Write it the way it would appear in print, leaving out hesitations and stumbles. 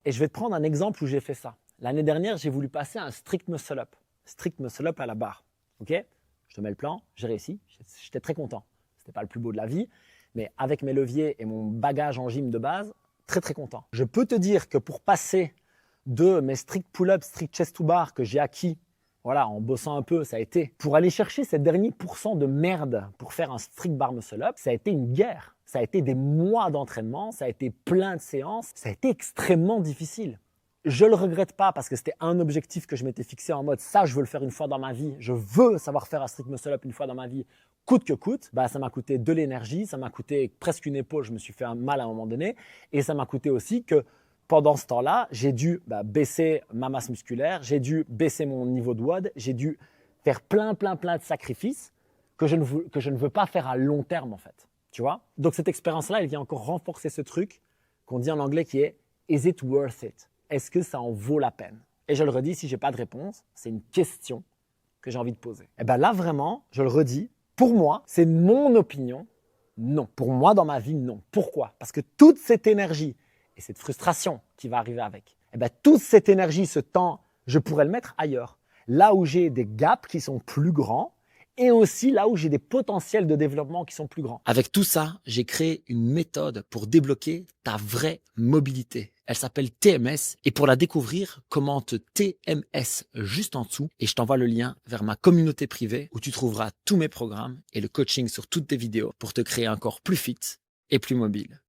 Et je vais te prendre un exemple où j'ai fait ça. L'année dernière, j'ai voulu passer un strict muscle-up. Strict muscle-up à la barre. Ok? Je te mets le plan, j'ai réussi. J'étais très content. C'était pas le plus beau de la vie, mais avec mes leviers et mon bagage en gym de base, très très content. Je peux te dire que pour passer de mes strict pull-up, strict chest to bar que j'ai acquis, voilà, en bossant un peu, ça a été, pour aller chercher ces derniers pourcents de merde pour faire un strict bar muscle-up, ça a été une guerre. Ça a été des mois d'entraînement, ça a été plein de séances, ça a été extrêmement difficile. Je le regrette pas parce que c'était un objectif que je m'étais fixé en mode ça, je veux le faire une fois dans ma vie, je veux savoir faire un strict muscle-up une fois dans ma vie, coûte que coûte. Bah, ça m'a coûté de l'énergie, ça m'a coûté presque une épaule, je me suis fait un mal à un moment donné, et ça m'a coûté aussi que pendant ce temps-là, j'ai dû baisser ma masse musculaire, j'ai dû baisser mon niveau de WOD, j'ai dû faire plein de sacrifices que je ne veux pas faire à long terme en fait. Tu vois? Donc cette expérience-là, elle vient encore renforcer ce truc qu'on dit en anglais qui est « Is it worth it ?» Est-ce que ça en vaut la peine? Et je le redis, si je n'ai pas de réponse, c'est une question que j'ai envie de poser. Et bien là, vraiment, je le redis, pour moi, c'est mon opinion, non. Pour moi, dans ma vie, non. Pourquoi? Parce que toute cette énergie et cette frustration qui va arriver avec, et bien toute cette énergie, ce temps, je pourrais le mettre ailleurs. Là où j'ai des gaps qui sont plus grands, et aussi là où j'ai des potentiels de développement qui sont plus grands. Avec tout ça, j'ai créé une méthode pour débloquer ta vraie mobilité. Elle s'appelle TMS et pour la découvrir, commente TMS juste en dessous et je t'envoie le lien vers ma communauté privée où tu trouveras tous mes programmes et le coaching sur toutes tes vidéos pour te créer un corps plus fit et plus mobile.